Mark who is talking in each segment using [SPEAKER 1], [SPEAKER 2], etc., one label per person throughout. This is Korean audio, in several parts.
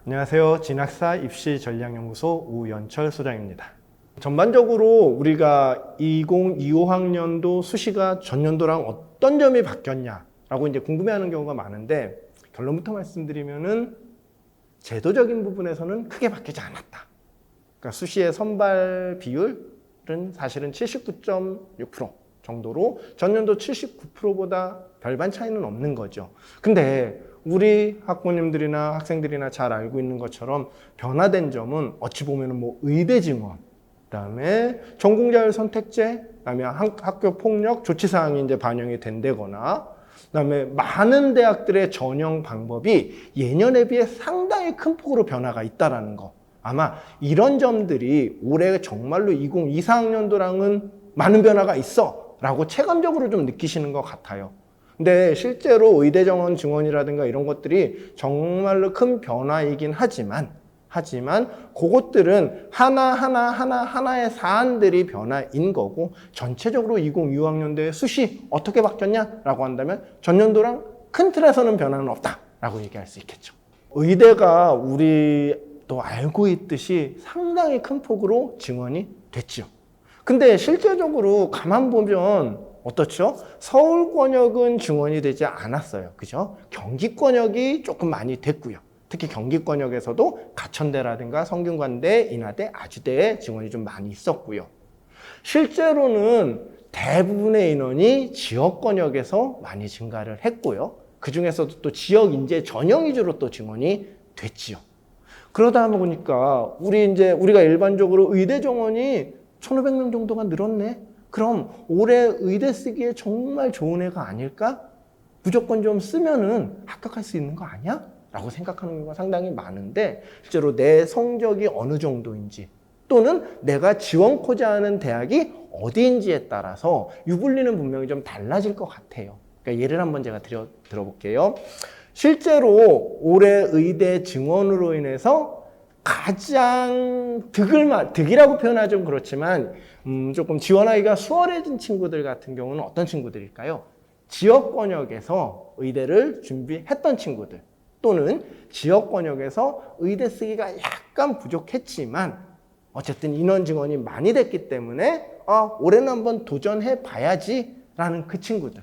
[SPEAKER 1] 안녕하세요. 진학사 입시전략연구소 우연철 소장입니다. 전반적으로 우리가 2025학년도 수시가 전년도랑 어떤 점이 바뀌었냐라고 이제 궁금해하는 경우가 많은데, 결론부터 말씀드리면은 제도적인 부분에서는 크게 바뀌지 않았다. 그러니까 수시의 선발 비율은 사실은 79.6% 정도로 전년도 79%보다 별반 차이는 없는 거죠. 근데 우리 학부모님들이나 학생들이나 잘 알고 있는 것처럼 변화된 점은 어찌 보면 의대 증원, 그다음에 전공자율 선택제, 그다음에 학교 폭력 조치 사항이 이제 반영이 된다거나, 그다음에 많은 대학들의 전형 방법이 예년에 비해 상당히 큰 폭으로 변화가 있다라는 거. 아마 이런 점들이 올해 정말로 2024학년도랑은 많은 변화가 있어라고 체감적으로 좀 느끼시는 것 같아요. 근데 실제로 의대 정원 증원이라든가 이런 것들이 정말로 큰 변화이긴 하지만 그것들은 하나의 사안들이 변화인 거고, 전체적으로 2025학년도에 수시 어떻게 바뀌었냐라고 한다면 전년도랑 큰 틀에서는 변화는 없다라고 얘기할 수 있겠죠. 의대가 우리도 알고 있듯이 상당히 큰 폭으로 증원이 됐죠. 근데 실제적으로 가만 보면 어떻죠? 서울권역은 증원이 되지 않았어요. 그죠? 경기권역이 조금 많이 됐고요. 특히 경기권역에서도 가천대라든가 성균관대, 인하대, 아주대에 증원이 좀 많이 있었고요. 실제로는 대부분의 인원이 지역권역에서 많이 증가를 했고요. 그 중에서도 또 지역 인재 전형 위주로 또 증원이 됐지요. 그러다 보니까 우리가 일반적으로 의대 정원이 1,500명 정도가 늘었네. 그럼 올해 의대 쓰기에 정말 좋은 애가 아닐까? 무조건 좀 쓰면은 합격할 수 있는 거 아니야? 라고 생각하는 경우가 상당히 많은데, 실제로 내 성적이 어느 정도인지 또는 내가 지원코자 하는 대학이 어디인지에 따라서 유불리는 분명히 좀 달라질 것 같아요. 그러니까 예를 한번 제가 들어볼게요. 실제로 올해 의대 증원으로 인해서 가장 득이라고 표현하기 좀 그렇지만 조금 지원하기가 수월해진 친구들 같은 경우는 어떤 친구들일까요? 지역권역에서 의대를 준비했던 친구들, 또는 지역권역에서 의대 쓰기가 약간 부족했지만 어쨌든 인원 증원이 많이 됐기 때문에 올해는 한번 도전해 봐야지 라는 그 친구들.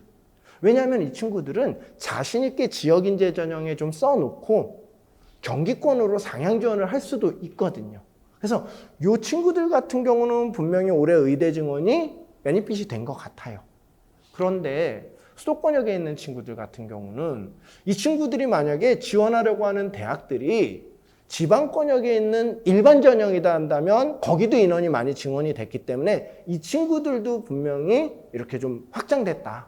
[SPEAKER 1] 왜냐하면 이 친구들은 자신 있게 지역인재 전형에 좀 써놓고 경기권으로 상향 지원을 할 수도 있거든요. 그래서 이 친구들 같은 경우는 분명히 올해 의대 증원이 베니핏이 된 것 같아요. 그런데 수도권역에 있는 친구들 같은 경우는 이 친구들이 만약에 지원하려고 하는 대학들이 지방권역에 있는 일반 전형이다 한다면 거기도 인원이 많이 증원이 됐기 때문에 이 친구들도 분명히 이렇게 좀 확장됐다.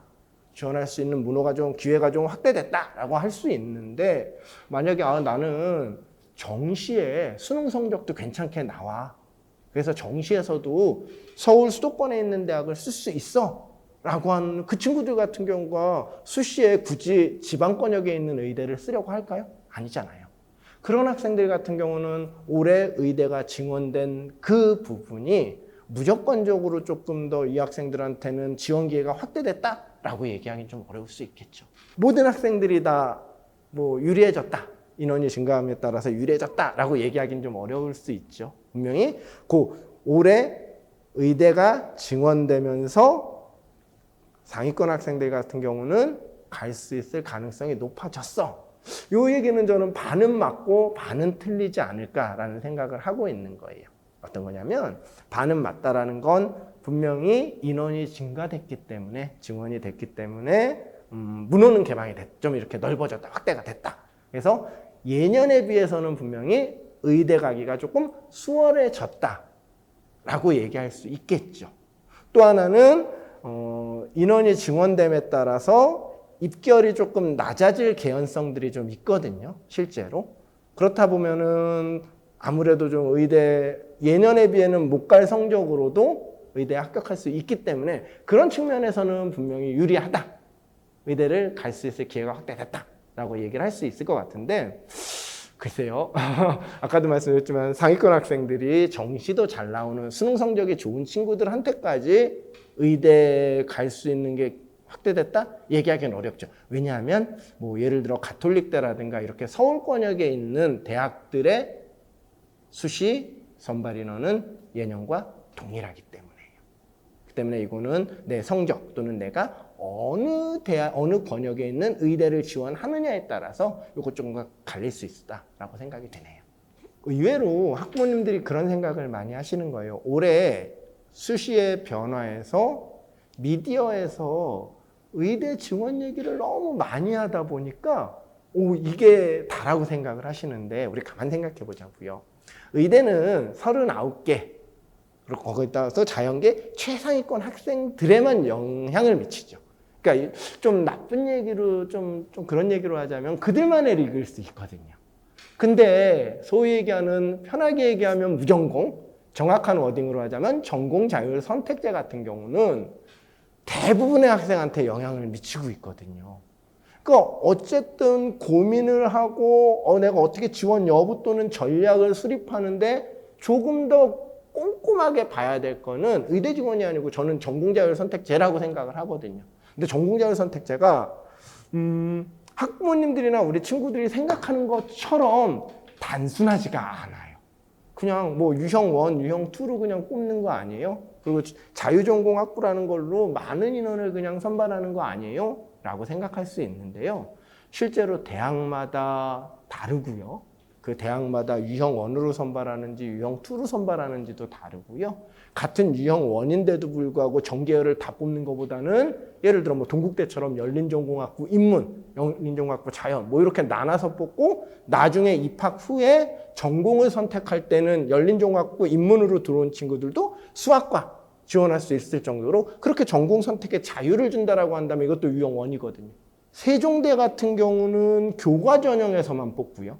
[SPEAKER 1] 지원할 수 있는 문호가 좀, 기회가 좀 확대됐다라고 할 수 있는데, 만약에 나는 정시에 수능 성적도 괜찮게 나와. 그래서 정시에서도 서울 수도권에 있는 대학을 쓸 수 있어. 라고 하는 그 친구들 같은 경우가 수시에 굳이 지방권역에 있는 의대를 쓰려고 할까요? 아니잖아요. 그런 학생들 같은 경우는 올해 의대가 증원된 그 부분이 무조건적으로 조금 더 이 학생들한테는 지원 기회가 확대됐다라고 얘기하기는 좀 어려울 수 있겠죠. 모든 학생들이 다 유리해졌다, 인원이 증가함에 따라서 유리해졌다라고 얘기하기는 좀 어려울 수 있죠. 분명히 올해 의대가 증원되면서 상위권 학생들 같은 경우는 갈 수 있을 가능성이 높아졌어. 이 얘기는 저는 반은 맞고 반은 틀리지 않을까라는 생각을 하고 있는 거예요. 어떤 거냐면, 반은 맞다라는 건 분명히 인원이 증가됐기 때문에, 증원이 됐기 때문에 문호는 개방이 좀 이렇게 넓어졌다, 확대가 됐다. 그래서 예년에 비해서는 분명히 의대 가기가 조금 수월해졌다라고 얘기할 수 있겠죠. 또 하나는 인원이 증원됨에 따라서 입결이 조금 낮아질 개연성들이 좀 있거든요, 실제로. 그렇다 보면은 아무래도 좀 의대 예년에 비해는 못 갈 성적으로도 의대에 합격할 수 있기 때문에 그런 측면에서는 분명히 유리하다. 의대를 갈 수 있을 기회가 확대됐다라고 얘기를 할 수 있을 것 같은데, 글쎄요. 아까도 말씀드렸지만 상위권 학생들이 정시도 잘 나오는 수능 성적이 좋은 친구들한테까지 의대 갈 수 있는 게 확대됐다? 얘기하기는 어렵죠. 왜냐하면 뭐 예를 들어 가톨릭대라든가 이렇게 서울권역에 있는 대학들의 수시 선발 인원은 예년과 동일하기 때문에요. 그 때문에 이거는 내 성적 또는 내가 어느 대학, 어느 권역에 있는 의대를 지원하느냐에 따라서 이것 조금 갈릴 수 있다라고 생각이 드네요. 의외로 학부모님들이 그런 생각을 많이 하시는 거예요. 올해 수시의 변화에서 미디어에서 의대 지원 얘기를 너무 많이 하다 보니까 이게 다라고 생각을 하시는데 우리 가만 생각해 보자고요. 의대는 39개 그리고 거기에 따라서 자연계 최상위권 학생들에만 영향을 미치죠. 그러니까 좀 나쁜 얘기로 좀 그런 얘기로 하자면 그들만의 리그일 수 있거든요. 근데 소위 얘기하는 편하게 얘기하면 무전공, 정확한 워딩으로 하자면 전공 자율 선택제 같은 경우는 대부분의 학생한테 영향을 미치고 있거든요. 그러니까 어쨌든 고민을 하고 내가 어떻게 지원 여부 또는 전략을 수립하는데 조금 더 꼼꼼하게 봐야 될 거는 의대 지원이 아니고 저는 전공 자율 선택제라고 생각을 하거든요. 근데 전공 자율 선택제가 학부모님들이나 우리 친구들이 생각하는 것처럼 단순하지가 않아요. 그냥 뭐 유형 1, 유형 2로 그냥 뽑는 거 아니에요? 그리고 자유전공학부라는 걸로 많은 인원을 그냥 선발하는 거 아니에요? 라고 생각할 수 있는데요. 실제로 대학마다 다르고요. 그 대학마다 유형 1으로 선발하는지 유형 2로 선발하는지도 다르고요. 같은 유형 1인데도 불구하고 전계열을 다 뽑는 것보다는 예를 들어 뭐 동국대처럼 열린전공학부 인문, 열린전공학부 자연 뭐 이렇게 나눠서 뽑고 나중에 입학 후에 전공을 선택할 때는 열린전공학부 인문으로 들어온 친구들도 수학과 지원할 수 있을 정도로 그렇게 전공 선택에 자유를 준다라고 한다면 이것도 유형 1이거든요. 세종대 같은 경우는 교과 전형에서만 뽑고요.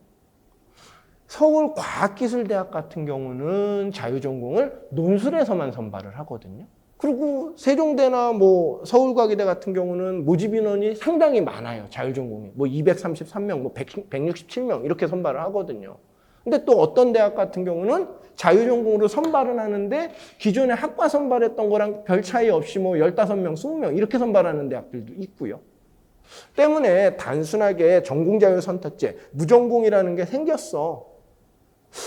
[SPEAKER 1] 서울과학기술대학 같은 경우는 자유전공을 논술에서만 선발을 하거든요. 그리고 세종대나 뭐 서울과기대 같은 경우는 모집 인원이 상당히 많아요. 자율전공이. 뭐 233명, 뭐 167명 이렇게 선발을 하거든요. 근데 또 어떤 대학 같은 경우는 자유전공으로 선발은 하는데 기존에 학과 선발했던 거랑 별 차이 없이 뭐 15명, 20명 이렇게 선발하는 대학들도 있고요. 때문에 단순하게 전공자율 선택제, 무전공이라는 게 생겼어.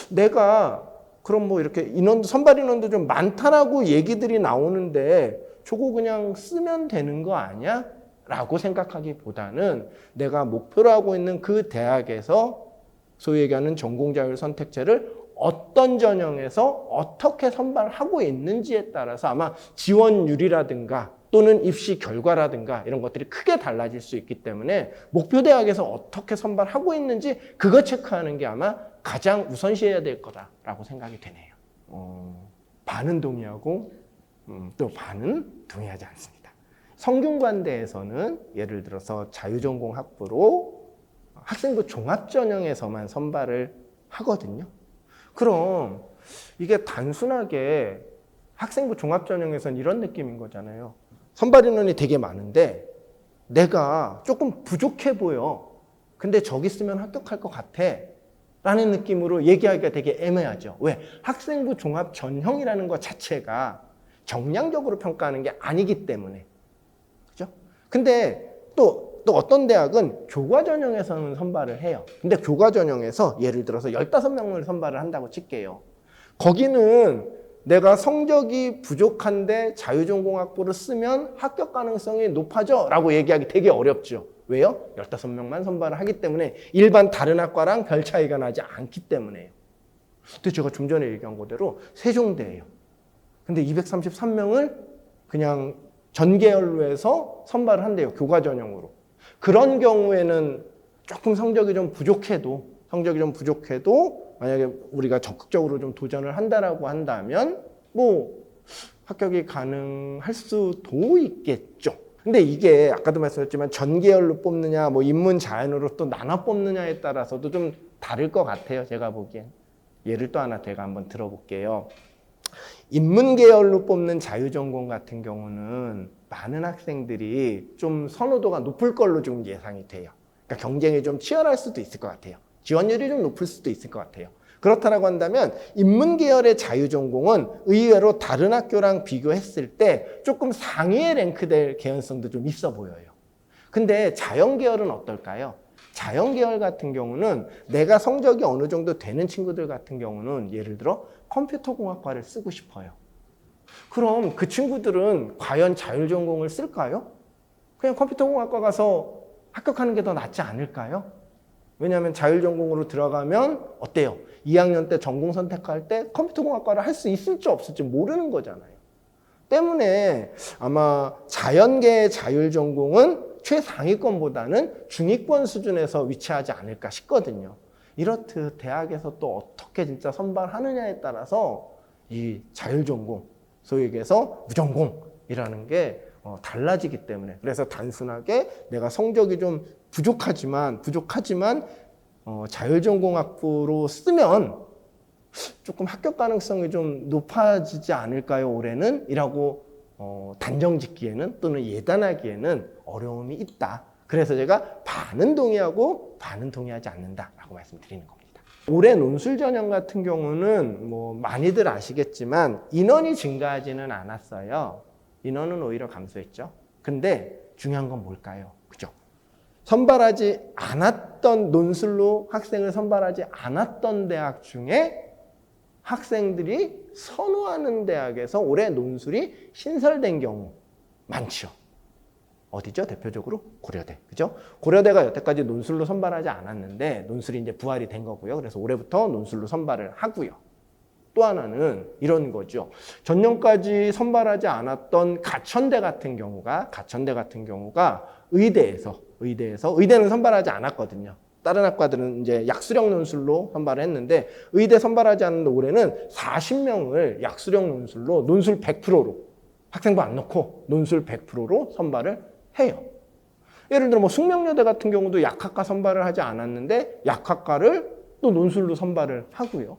[SPEAKER 1] 내가 그럼 뭐 이렇게 인원도 선발 인원도 좀 많다라고 얘기들이 나오는데 저거 그냥 쓰면 되는 거 아니야? 라고 생각하기보다는 내가 목표로 하고 있는 그 대학에서 소위 얘기하는 전공자율 선택제를 어떤 전형에서 어떻게 선발하고 있는지에 따라서 아마 지원율이라든가 또는 입시 결과라든가 이런 것들이 크게 달라질 수 있기 때문에 목표 대학에서 어떻게 선발하고 있는지 그거 체크하는 게 아마 가장 우선시해야 될 거다라고 생각이 되네요. 반은 동의하고 또 반은 동의하지 않습니다. 성균관대에서는 예를 들어서 자유전공 학부로 학생부 종합전형에서만 선발을 하거든요. 그럼 이게 단순하게 학생부 종합전형에서는 이런 느낌인 거잖아요. 선발 인원이 되게 많은데 내가 조금 부족해 보여. 근데 저기 쓰면 합격할 것 같아. 라는 느낌으로 얘기하기가 되게 애매하죠. 왜? 학생부 종합 전형이라는 것 자체가 정량적으로 평가하는 게 아니기 때문에. 그죠? 근데 또 어떤 대학은 교과 전형에서는 선발을 해요. 근데 교과 전형에서 예를 들어서 15명을 선발을 한다고 칠게요. 거기는 내가 성적이 부족한데 자유전공학부를 쓰면 합격 가능성이 높아져 라고 얘기하기 되게 어렵죠. 왜요? 15명만 선발을 하기 때문에 일반 다른 학과랑 별 차이가 나지 않기 때문에요. 근데 제가 좀 전에 얘기한 거대로 세종대예요. 근데 233명을 그냥 전계열로 해서 선발을 한대요. 교과 전형으로. 그런 경우에는 조금 성적이 좀 부족해도 만약에 우리가 적극적으로 좀 도전을 한다라고 한다면 뭐 합격이 가능할 수도 있겠죠. 근데 이게 아까도 말씀드렸지만 전계열로 뽑느냐 뭐 인문 자연으로 또 나눠 뽑느냐에 따라서도 좀 다를 것 같아요. 제가 보기엔. 예를 또 하나 제가 한번 들어볼게요. 인문 계열로 뽑는 자유전공 같은 경우는 많은 학생들이 좀 선호도가 높을 걸로 좀 예상이 돼요. 그러니까 경쟁이 좀 치열할 수도 있을 것 같아요. 지원율이 좀 높을 수도 있을 것 같아요. 그렇다라고 한다면 인문계열의 자유전공은 의외로 다른 학교랑 비교했을 때 조금 상위에 랭크될 개연성도 좀 있어 보여요. 근데 자연계열은 어떨까요? 자연계열 같은 경우는 내가 성적이 어느 정도 되는 친구들 같은 경우는 예를 들어 컴퓨터공학과를 쓰고 싶어요. 그럼 그 친구들은 과연 자율전공을 쓸까요? 그냥 컴퓨터공학과 가서 합격하는 게 더 낫지 않을까요? 왜냐하면 자율전공으로 들어가면 어때요? 2학년 때 전공 선택할 때 컴퓨터공학과를 할 수 있을지 없을지 모르는 거잖아요. 때문에 아마 자연계의 자율전공은 최상위권보다는 중위권 수준에서 위치하지 않을까 싶거든요. 이렇듯 대학에서 또 어떻게 진짜 선발하느냐에 따라서 이 자율전공, 소위 얘기해서 무전공이라는 게 달라지기 때문에, 그래서 단순하게 내가 성적이 좀 부족하지만 자율전공학부로 쓰면 조금 합격 가능성이 좀 높아지지 않을까요, 올해는? 이라고 단정 짓기에는 또는 예단하기에는 어려움이 있다. 그래서 제가 반은 동의하고 반은 동의하지 않는다라고 말씀드리는 겁니다. 올해 논술 전형 같은 경우는 뭐 많이들 아시겠지만 인원이 증가하지는 않았어요. 인원은 오히려 감소했죠. 근데 중요한 건 뭘까요? 그죠? 선발하지 않았던, 논술로 학생을 선발하지 않았던 대학 중에 학생들이 선호하는 대학에서 올해 논술이 신설된 경우 많죠. 어디죠? 대표적으로 고려대. 그죠? 고려대가 여태까지 논술로 선발하지 않았는데 논술이 이제 부활이 된 거고요. 그래서 올해부터 논술로 선발을 하고요. 또 하나는 이런 거죠. 전년까지 선발하지 않았던 가천대 같은 경우가 의대는 선발하지 않았거든요. 다른 학과들은 이제 약수령 논술로 선발을 했는데 의대 선발하지 않는데 올해는 40명을 약수령 논술로 논술 100%로 학생부 안 넣고 논술 100%로 선발을 해요. 예를 들어 뭐 숙명여대 같은 경우도 약학과 선발을 하지 않았는데 약학과를 또 논술로 선발을 하고요.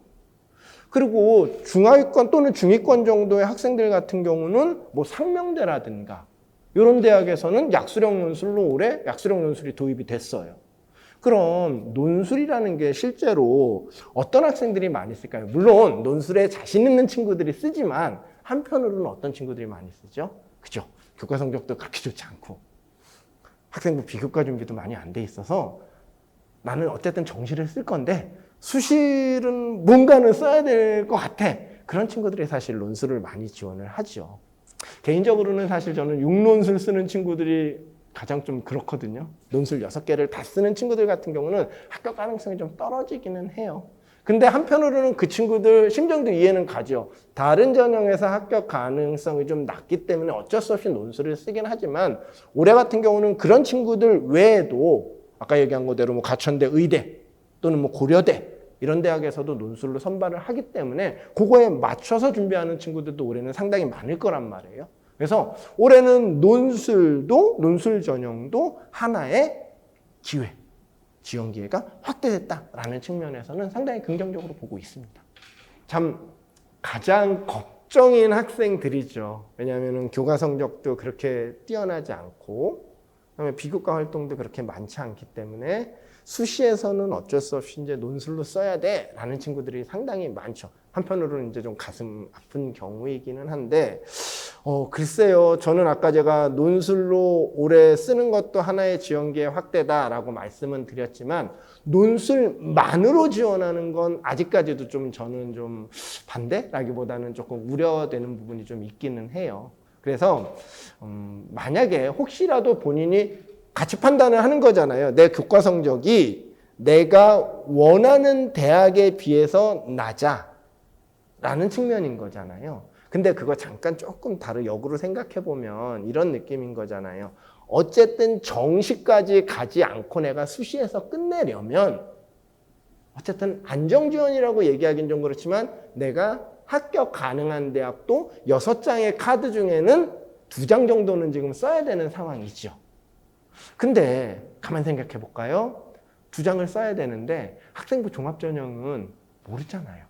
[SPEAKER 1] 그리고 중하위권 또는 중위권 정도의 학생들 같은 경우는 뭐 상명대라든가 이런 대학에서는 약수령 논술로 올해 약수령 논술이 도입이 됐어요. 그럼 논술이라는 게 실제로 어떤 학생들이 많이 쓸까요? 물론 논술에 자신 있는 친구들이 쓰지만 한편으로는 어떤 친구들이 많이 쓰죠? 그죠? 교과 성적도 그렇게 좋지 않고 학생부 비교과 준비도 많이 안 돼 있어서 나는 어쨌든 정시를 쓸 건데 수시는 뭔가는 써야 될 것 같아. 그런 친구들이 사실 논술을 많이 지원을 하죠. 개인적으로는 사실 저는 6논술 쓰는 친구들이 가장 좀 그렇거든요. 논술 6개를 다 쓰는 친구들 같은 경우는 합격 가능성이 좀 떨어지기는 해요. 근데 한편으로는 그 친구들 심정도 이해는 가죠. 다른 전형에서 합격 가능성이 좀 낮기 때문에 어쩔 수 없이 논술을 쓰긴 하지만 올해 같은 경우는 그런 친구들 외에도 아까 얘기한 거대로 뭐 가천대, 의대 또는 뭐 고려대 이런 대학에서도 논술로 선발을 하기 때문에 그거에 맞춰서 준비하는 친구들도 올해는 상당히 많을 거란 말이에요. 그래서 올해는 논술도 논술 전형도 하나의 기회, 지원 기회가 확대됐다라는 측면에서는 상당히 긍정적으로 보고 있습니다. 참 가장 걱정인 학생들이죠. 왜냐하면 교과 성적도 그렇게 뛰어나지 않고 그다음에 비교과 활동도 그렇게 많지 않기 때문에 수시에서는 어쩔 수 없이 이제 논술로 써야 돼라는 친구들이 상당히 많죠. 한편으로는 이제 좀 가슴 아픈 경우이기는 한데 글쎄요. 저는 아까 제가 논술로 올해 쓰는 것도 하나의 지원기회 확대다라고 말씀은 드렸지만 논술만으로 지원하는 건 아직까지도 좀 저는 좀 반대라기보다는 조금 우려되는 부분이 좀 있기는 해요. 그래서 만약에 혹시라도 본인이 가치 판단을 하는 거잖아요. 내 교과 성적이 내가 원하는 대학에 비해서 낮아라는 측면인 거잖아요. 근데 그거 잠깐 조금 역으로 생각해 보면 이런 느낌인 거잖아요. 어쨌든 정시까지 가지 않고 내가 수시에서 끝내려면 어쨌든 안정지원이라고 얘기하기는 좀 그렇지만 내가 합격 가능한 대학도 6장의 카드 중에는 2장 정도는 지금 써야 되는 상황이죠. 근데 가만 생각해 볼까요? 2장을 써야 되는데 학생부 종합전형은 모르잖아요.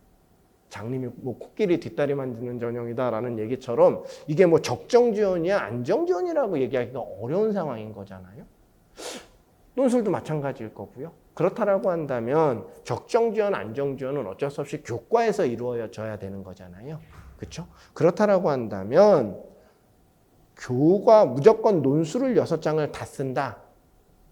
[SPEAKER 1] 장님이 뭐 코끼리 뒷다리 만드는 전형이다라는 얘기처럼 이게 뭐 적정 지원이야 안정 지원이라고 얘기하기가 어려운 상황인 거잖아요. 논술도 마찬가지일 거고요. 그렇다라고 한다면 적정지원, 안정지원은 어쩔 수 없이 교과에서 이루어져야 되는 거잖아요. 그렇죠? 그렇다라고 한다면 교과 무조건 논술을 6장을 다 쓴다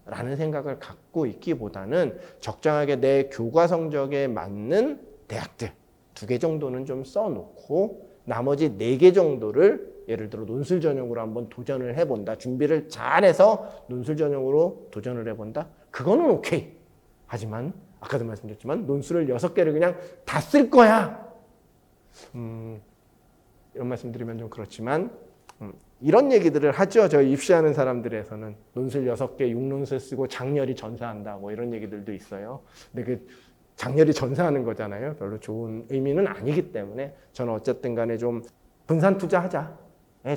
[SPEAKER 1] 라는 생각을 갖고 있기보다는 적정하게 내 교과 성적에 맞는 대학들 2개 정도는 좀 써놓고 나머지 4개 정도를 예를 들어 논술 전형으로 한번 도전을 해본다. 준비를 잘해서 논술 전형으로 도전을 해본다. 그거는 오케이. 하지만 아까도 말씀드렸지만 논술을 6개를 그냥 다 쓸 거야. 이런 말씀 드리면 좀 그렇지만 이런 얘기들을 하죠. 저희 입시하는 사람들에서는 논술 6개 6논술 쓰고 장렬히 전사한다. 뭐 이런 얘기들도 있어요. 근데 그 장렬히 전사하는 거잖아요. 별로 좋은 의미는 아니기 때문에 저는 어쨌든 간에 좀 분산 투자하자.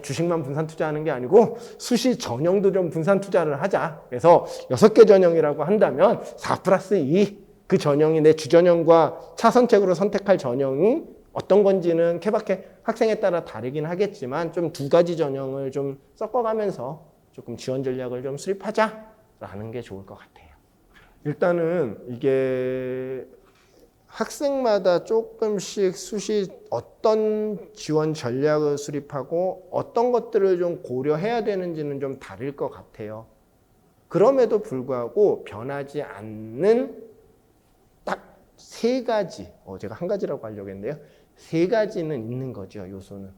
[SPEAKER 1] 주식만 분산 투자하는 게 아니고 수시 전형도 좀 분산 투자를 하자. 그래서 6개 전형이라고 한다면 4+2 그 전형이 내 주전형과 차선책으로 선택할 전형이 어떤 건지는 케바케 학생에 따라 다르긴 하겠지만 좀 2가지 전형을 좀 섞어가면서 조금 지원 전략을 좀 수립하자라는 게 좋을 것 같아요. 일단은 이게 학생마다 조금씩 수시 어떤 지원 전략을 수립하고 어떤 것들을 좀 고려해야 되는지는 좀 다를 것 같아요. 그럼에도 불구하고 변하지 않는 딱 3가지, 제가 1가지라고 하려고 했는데요. 3가지는 있는 거죠, 요소는.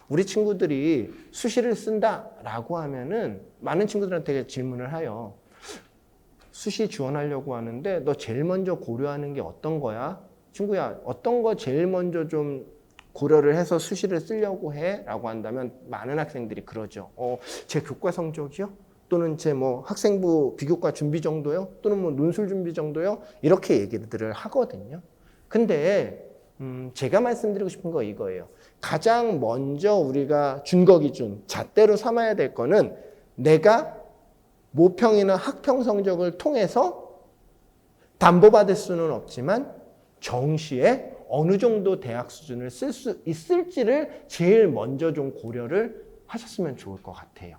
[SPEAKER 1] 우리 친구들이 수시를 쓴다라고 하면은 많은 친구들한테 질문을 해요. 수시 지원하려고 하는데 너 제일 먼저 고려하는 게 어떤 거야? 친구야, 어떤 거 제일 먼저 좀 고려를 해서 수시를 쓰려고 해? 라고 한다면 많은 학생들이 그러죠. 제 교과 성적이요? 또는 제 뭐 학생부 비교과 준비 정도요? 또는 뭐 논술 준비 정도요? 이렇게 얘기들을 하거든요. 근데 제가 말씀드리고 싶은 거 이거예요. 가장 먼저 우리가 준거 기준, 잣대로 삼아야 될 거는 내가 모평이나 학평 성적을 통해서 담보받을 수는 없지만 정시에 어느 정도 대학 수준을 쓸 수 있을지를 제일 먼저 좀 고려를 하셨으면 좋을 것 같아요.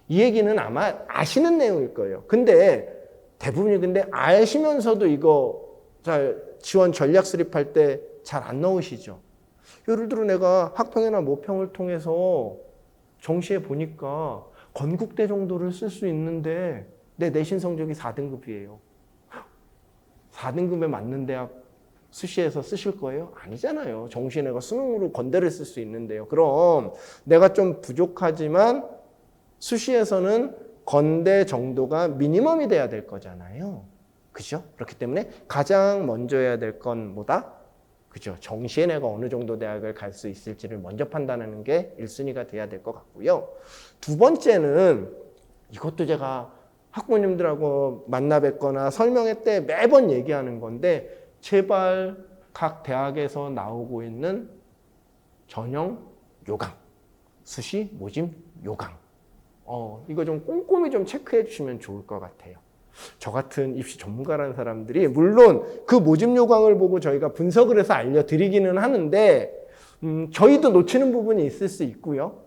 [SPEAKER 1] 이 얘기는 아마 아시는 내용일 거예요. 근데 대부분이 근데 아시면서도 이거 잘 지원 전략 수립할 때 잘 안 넣으시죠. 예를 들어 내가 학평이나 모평을 통해서 정시에 보니까 건국대 정도를 쓸 수 있는데 내 내신 성적이 4등급이에요. 4등급에 맞는 대학 수시에서 쓰실 거예요? 아니잖아요. 정시에 내가 수능으로 건대를 쓸 수 있는데요. 그럼 내가 좀 부족하지만 수시에서는 건대 정도가 미니멈이 돼야 될 거잖아요. 그죠? 그렇기 때문에 가장 먼저 해야 될 건 뭐다? 그죠? 정시에 내가 어느 정도 대학을 갈 수 있을지를 먼저 판단하는 게 1순위가 돼야 될 것 같고요. 2번째는 이것도 제가 학부모님들하고 만나 뵙거나 설명회 때 매번 얘기하는 건데 제발 각 대학에서 나오고 있는 전형 요강, 수시 모집 요강 이거 좀 꼼꼼히 좀 체크해 주시면 좋을 것 같아요. 저 같은 입시 전문가라는 사람들이 물론 그 모집 요강을 보고 저희가 분석을 해서 알려드리기는 하는데 저희도 놓치는 부분이 있을 수 있고요.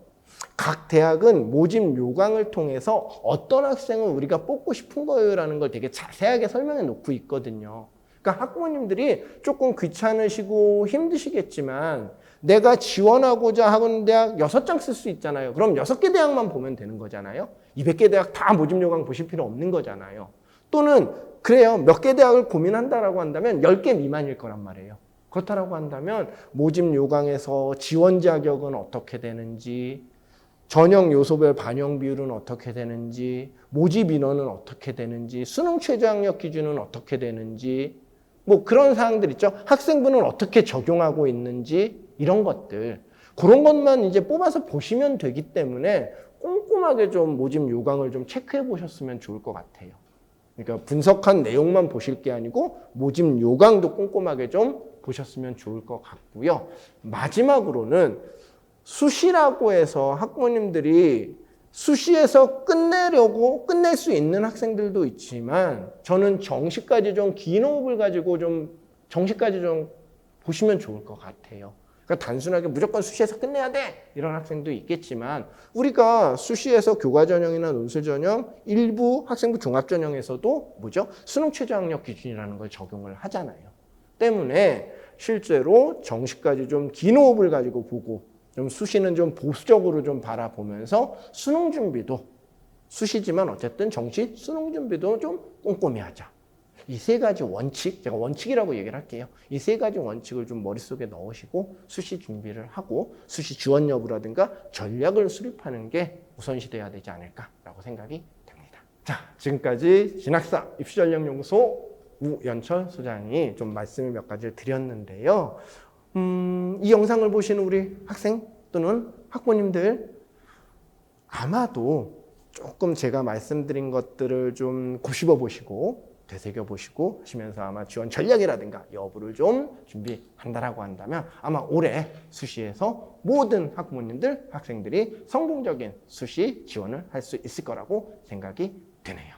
[SPEAKER 1] 각 대학은 모집 요강을 통해서 어떤 학생을 우리가 뽑고 싶은 거예요라는 걸 되게 자세하게 설명해 놓고 있거든요. 그러니까 학부모님들이 조금 귀찮으시고 힘드시겠지만 내가 지원하고자 하는 대학 6장 쓸 수 있잖아요. 그럼 6개 대학만 보면 되는 거잖아요. 200개 대학 다 모집 요강 보실 필요 없는 거잖아요. 또는 그래요. 몇 개 대학을 고민한다라고 한다면 10개 미만일 거란 말이에요. 그렇다라고 한다면 모집 요강에서 지원 자격은 어떻게 되는지, 전형 요소별 반영 비율은 어떻게 되는지, 모집 인원은 어떻게 되는지, 수능 최저학력 기준은 어떻게 되는지, 뭐 그런 사항들 있죠. 학생부는 어떻게 적용하고 있는지 이런 것들. 그런 것만 이제 뽑아서 보시면 되기 때문에 꼼꼼하게 좀 모집 요강을 좀 체크해 보셨으면 좋을 것 같아요. 그러니까 분석한 내용만 보실 게 아니고 모집 요강도 꼼꼼하게 좀 보셨으면 좋을 것 같고요. 마지막으로는 수시라고 해서 학부모님들이 수시에서 끝낼 수 있는 학생들도 있지만 저는 정시까지 좀 긴 호흡을 가지고 좀 정시까지 좀 보시면 좋을 것 같아요. 그러니까 단순하게 무조건 수시에서 끝내야 돼 이런 학생도 있겠지만 우리가 수시에서 교과 전형이나 논술 전형 일부 학생부 종합 전형에서도 뭐죠? 수능 최저학력 기준이라는 걸 적용을 하잖아요. 때문에 실제로 정시까지 좀 긴 호흡을 가지고 보고 좀 수시는 좀 보수적으로 좀 바라보면서 수능 준비도 수시지만 어쨌든 정시 수능 준비도 좀 꼼꼼히 하자. 이 세 가지 원칙, 제가 원칙이라고 얘기를 할게요. 이 세 가지 원칙을 좀 머릿속에 넣으시고 수시 준비를 하고 수시 지원 여부라든가 전략을 수립하는 게 우선시돼야 되지 않을까라고 생각이 됩니다. 자, 지금까지 진학사 입시전략연구소 우연철 소장이 좀 말씀을 몇 가지를 드렸는데요. 이 영상을 보시는 우리 학생 또는 학부모님들 아마도 조금 제가 말씀드린 것들을 좀 곱씹어 보시고 되새겨 보시고 하시면서 아마 지원 전략이라든가 여부를 좀 준비한다라고 한다면 아마 올해 수시에서 모든 학부모님들, 학생들이 성공적인 수시 지원을 할 수 있을 거라고 생각이 되네요.